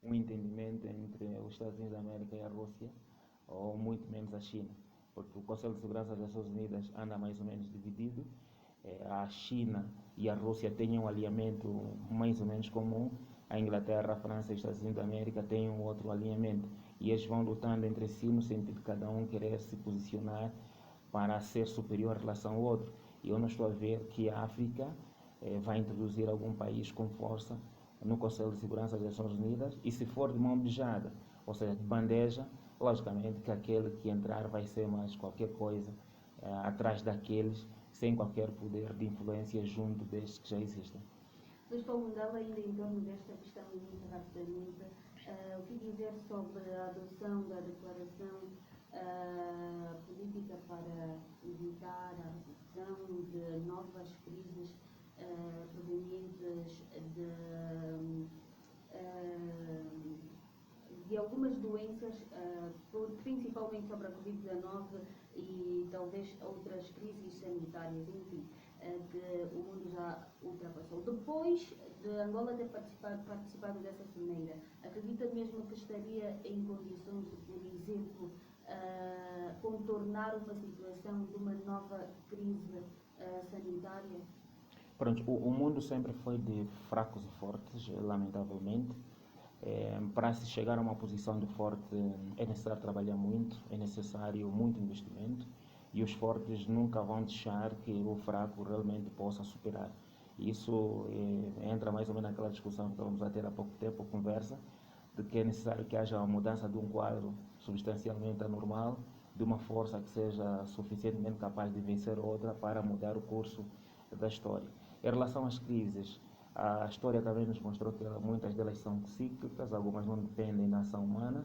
um entendimento entre os Estados Unidos da América e a Rússia, ou muito menos a China, porque o Conselho de Segurança das Nações Unidas anda mais ou menos dividido. A China e a Rússia têm um alinhamento mais ou menos comum, a Inglaterra, a França e os Estados Unidos da América têm um outro alinhamento, e eles vão lutando entre si no sentido de cada um querer se posicionar para ser superior em relação ao outro. E eu não estou a ver que a África vai introduzir algum país com força no Conselho de Segurança das Nações Unidas, e se for de mão beijada, ou seja, de bandeja, logicamente que aquele que entrar vai ser mais qualquer coisa atrás daqueles sem qualquer poder de influência junto destes que já existem. Luís Paulo Mundala, ainda em torno desta questão muito rapidamente, o que dizer sobre a adoção da declaração política para evitar a repetição de novas crises provenientes de algumas doenças, principalmente sobre a Covid-19 e talvez outras crises sanitárias, enfim, que o mundo já ultrapassou. Depois de Angola ter participado dessa cimeira, acredita mesmo que estaria em condições de, por exemplo, contornar uma situação de uma nova crise sanitária? Pronto, o mundo sempre foi de fracos e fortes, lamentavelmente. Para se chegar a uma posição de forte é necessário trabalhar muito, é necessário muito investimento, e os fortes nunca vão deixar que o fraco realmente possa superar. Isso entra mais ou menos naquela discussão que estávamos a ter há pouco tempo, conversa, de que é necessário que haja uma mudança de um quadro substancialmente anormal, de uma força que seja suficientemente capaz de vencer outra para mudar o curso da história. Em relação às crises, a história também nos mostrou que muitas delas são cíclicas, algumas não dependem da ação humana.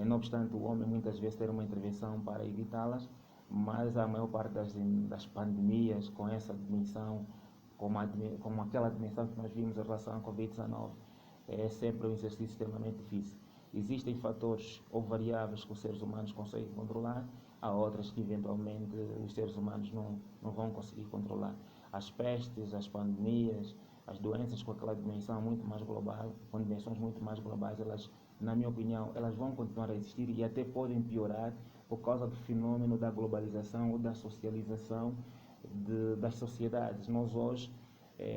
Não obstante o homem muitas vezes ter uma intervenção para evitá-las, mas a maior parte das pandemias com essa dimensão, como aquela dimensão que nós vimos em relação à Covid-19, é sempre um exercício extremamente difícil. Existem fatores ou variáveis que os seres humanos conseguem controlar, há outras que eventualmente os seres humanos não vão conseguir controlar. As pestes, as pandemias, as doenças com aquela dimensão muito mais global, com dimensões muito mais globais, elas, na minha opinião, elas vão continuar a existir e até podem piorar por causa do fenômeno da globalização ou da socialização das sociedades. Nós hoje,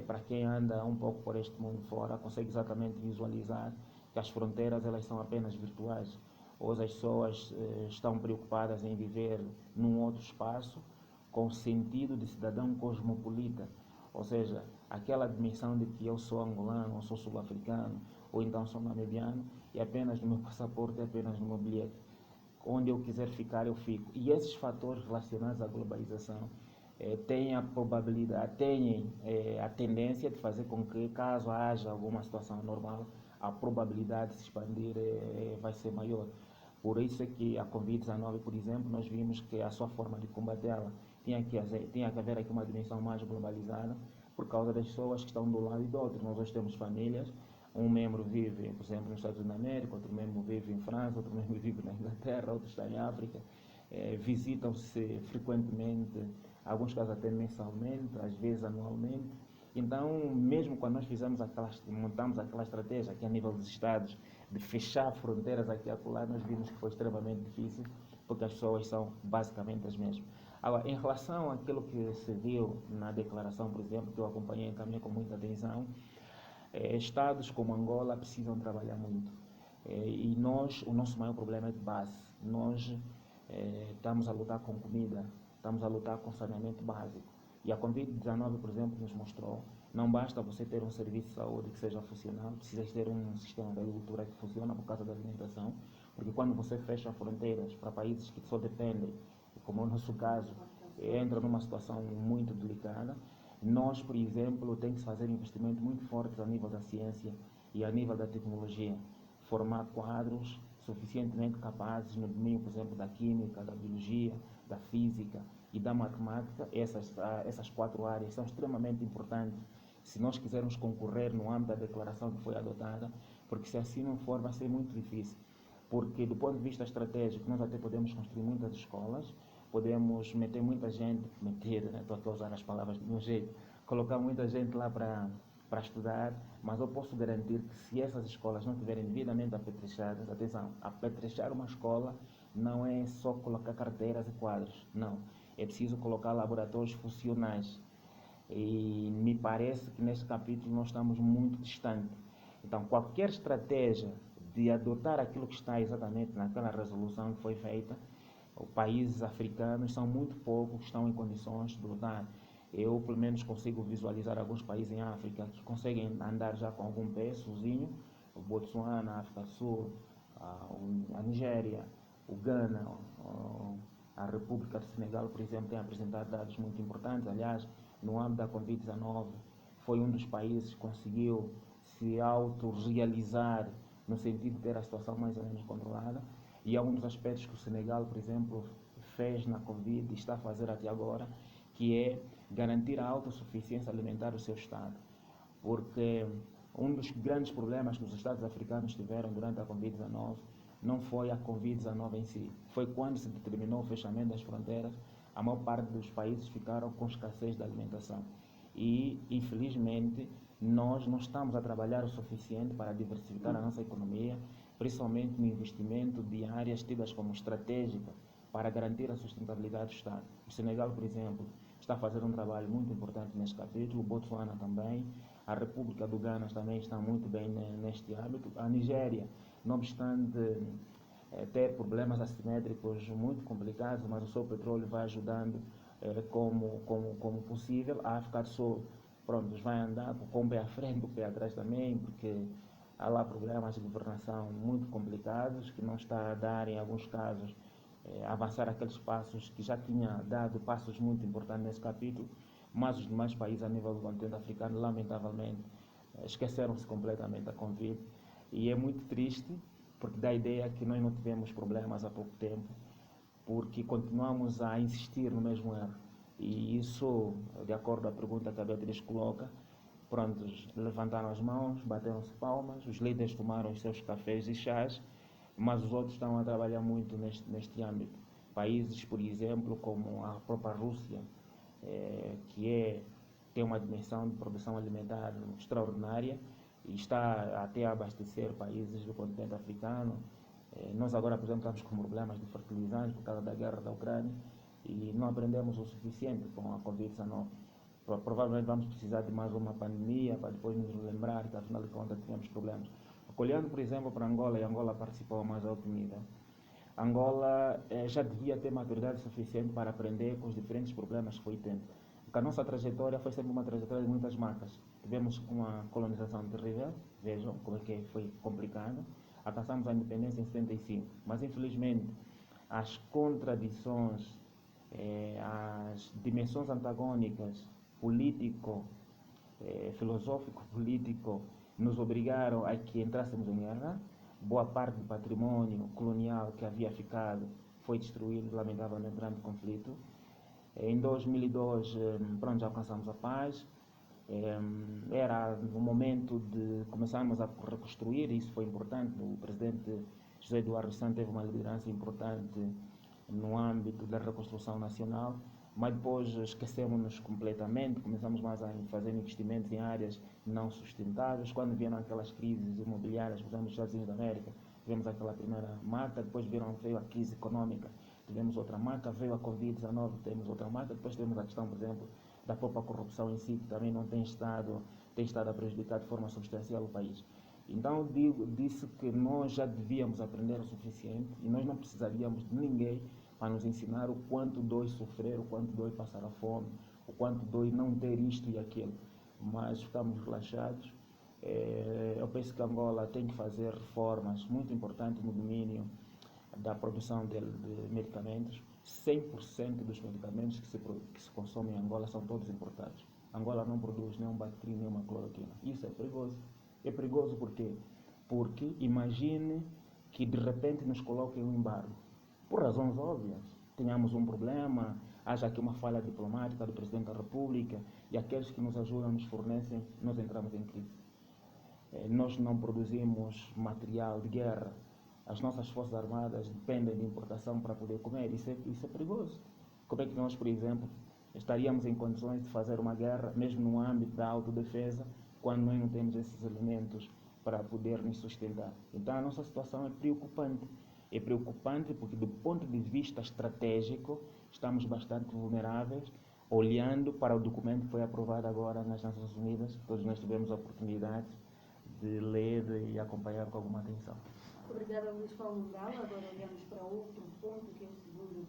para quem anda um pouco por este mundo fora, consegue exatamente visualizar que as fronteiras elas são apenas virtuais. Hoje as pessoas estão preocupadas em viver num outro espaço com o sentido de cidadão cosmopolita, ou seja, aquela dimensão de que eu sou angolano, ou sou sul-africano, ou então sou namibiano, e apenas no meu passaporte, apenas no meu bilhete. Onde eu quiser ficar, eu fico. E esses fatores relacionados à globalização têm a probabilidade, têm a tendência de fazer com que, caso haja alguma situação anormal, a probabilidade de se expandir vai ser maior. Por isso é que a Covid-19, por exemplo, nós vimos que a sua forma de combatê-la tinha que haver aqui uma dimensão mais globalizada, por causa das pessoas que estão do lado e do outro. Nós hoje temos famílias, um membro vive, por exemplo, nos Estados Unidos da América, outro membro vive em França, outro membro vive na Inglaterra, outro está em África, visitam-se frequentemente, alguns casos até mensalmente, às vezes anualmente. Então, mesmo quando nós montamos aquela estratégia aqui a nível dos Estados, de fechar fronteiras aqui e acolá, nós vimos que foi extremamente difícil, porque as pessoas são basicamente as mesmas. Agora, em relação àquilo que se viu na declaração, por exemplo, que eu acompanhei também com muita atenção, estados como Angola precisam trabalhar muito. E o nosso maior problema é de base. Nós estamos a lutar com comida, estamos a lutar com saneamento básico. E a Covid-19, por exemplo, nos mostrou, não basta você ter um serviço de saúde que seja funcional, precisa ter um sistema de agricultura que funciona por causa da alimentação, porque quando você fecha fronteiras para países que só dependem, como é o nosso caso, entra numa situação muito delicada. Nós, por exemplo, temos que fazer investimentos muito fortes a nível da ciência e a nível da tecnologia, formar quadros suficientemente capazes no domínio, por exemplo, da química, da biologia, da física e da matemática. Essas quatro áreas são extremamente importantes se nós quisermos concorrer no âmbito da declaração que foi adotada, porque se assim não for, vai ser muito difícil. Porque, do ponto de vista estratégico, nós até podemos construir muitas escolas, podemos meter muita gente, estou aqui a usar as palavras do meu jeito, colocar muita gente lá para para estudar, mas eu posso garantir que se essas escolas não estiverem devidamente apetrechadas, atenção, apetrechar uma escola não é só colocar carteiras e quadros, não. É preciso colocar laboratórios funcionais. E me parece que neste capítulo nós estamos muito distantes. Então, qualquer estratégia de adotar aquilo que está exatamente naquela resolução que foi feita, os países africanos são muito poucos que estão em condições de lutar. Eu, pelo menos, consigo visualizar alguns países em África que conseguem andar já com algum pé sozinho. O Botsuana, a África do Sul, a Nigéria, o Ghana, a República do Senegal, por exemplo, tem apresentado dados muito importantes. Aliás, no âmbito da Covid-19, foi um dos países que conseguiu se autorrealizar no sentido de ter a situação mais ou menos controlada. E é um dos aspectos que o Senegal, por exemplo, fez na Covid e está a fazer até agora, que é garantir a autossuficiência alimentar do seu Estado. Porque um dos grandes problemas que os Estados africanos tiveram durante a Covid-19 não foi a Covid-19 em si. Foi quando se determinou o fechamento das fronteiras, a maior parte dos países ficaram com escassez de alimentação. E, infelizmente, nós não estamos a trabalhar o suficiente para diversificar a nossa economia, principalmente no investimento de áreas tidas como estratégicas para garantir a sustentabilidade do Estado. O Senegal, por exemplo, está a fazer um trabalho muito importante neste capítulo, o Botsuana também, a República do Ghana também está muito bem neste âmbito. A Nigéria, não obstante ter problemas assimétricos muito complicados, mas o seu petróleo vai ajudando como possível. A África do Sul, pronto, vai andar com o pé à frente, o pé atrás também, porque há lá problemas de governação muito complicados, que não está a dar, em alguns casos, avançar aqueles passos que já tinha dado passos muito importantes nesse capítulo, mas os demais países a nível do continente africano, lamentavelmente, esqueceram-se completamente da Covid. E é muito triste, porque dá a ideia que nós não tivemos problemas há pouco tempo, porque continuamos a insistir no mesmo erro. E isso, de acordo com a pergunta que a Beatriz coloca, prontos, levantaram as mãos, bateram-se palmas, os líderes tomaram os seus cafés e chás, mas os outros estão a trabalhar muito neste âmbito. Países, por exemplo, como a própria Rússia, tem uma dimensão de produção alimentar extraordinária e está até a abastecer países do continente africano. Nós agora, por exemplo, estamos com problemas de fertilizantes por causa da guerra da Ucrânia e não aprendemos o suficiente com a Covid-19. Provavelmente vamos precisar de mais uma pandemia para depois nos lembrar que, afinal de contas, tivemos problemas. Olhando, por exemplo, para Angola, e Angola participou a mais alto nível, Angola já devia ter maturidade suficiente para aprender com os diferentes problemas que foi tendo. Porque a nossa trajetória foi sempre uma trajetória de muitas marcas. Tivemos uma colonização terrível, vejam como é que foi complicado. Alcançamos a independência em 75, mas infelizmente as contradições, as dimensões antagônicas, filosófico-político, nos obrigaram a que entrássemos em guerra. Boa parte do patrimônio colonial que havia ficado foi destruído, lamentavelmente, durante o conflito. Em 2002, pronto, já alcançamos a paz. Era o momento de começarmos a reconstruir, e isso foi importante. O presidente José Eduardo Santos teve uma liderança importante no âmbito da reconstrução nacional, mas depois esquecemos-nos completamente, começamos mais a fazer investimentos em áreas não sustentáveis. Quando vieram aquelas crises imobiliárias, por exemplo, nos Estados Unidos da América, tivemos aquela primeira marca, depois veio a crise econômica, tivemos outra marca, veio a Covid-19, temos outra marca, depois temos a questão, por exemplo, da própria corrupção em si, que também não tem estado a prejudicar de forma substancial o país. Então, disse que nós já devíamos aprender o suficiente e nós não precisaríamos de ninguém para nos ensinar o quanto dói sofrer, o quanto dói passar a fome, o quanto dói não ter isto e aquilo. Mas ficamos relaxados. Eu penso que Angola tem que fazer reformas muito importantes no domínio da produção de medicamentos. 100% dos medicamentos que se consomem em Angola são todos importados. Angola não produz nem um Bactrim, nem uma cloroquina. Isso é perigoso. É perigoso por quê? Porque imagine que de repente nos coloquem um embargo. Por razões óbvias. Tenhamos um problema, haja aqui uma falha diplomática do Presidente da República e aqueles que nos ajudam, nos fornecem, nós entramos em crise. Nós não produzimos material de guerra. As nossas forças armadas dependem de importação para poder comer. Isso é perigoso. Como é que nós, por exemplo, estaríamos em condições de fazer uma guerra, mesmo no âmbito da autodefesa, quando nós não temos esses elementos para poder nos sustentar. Então a nossa situação é preocupante. É preocupante porque do ponto de vista estratégico estamos bastante vulneráveis, olhando para o documento que foi aprovado agora nas Nações Unidas, todos nós tivemos a oportunidade de ler e acompanhar com alguma atenção. Obrigada, Luís Paulo Gal. Agora olhamos para outro ponto, que é o segundo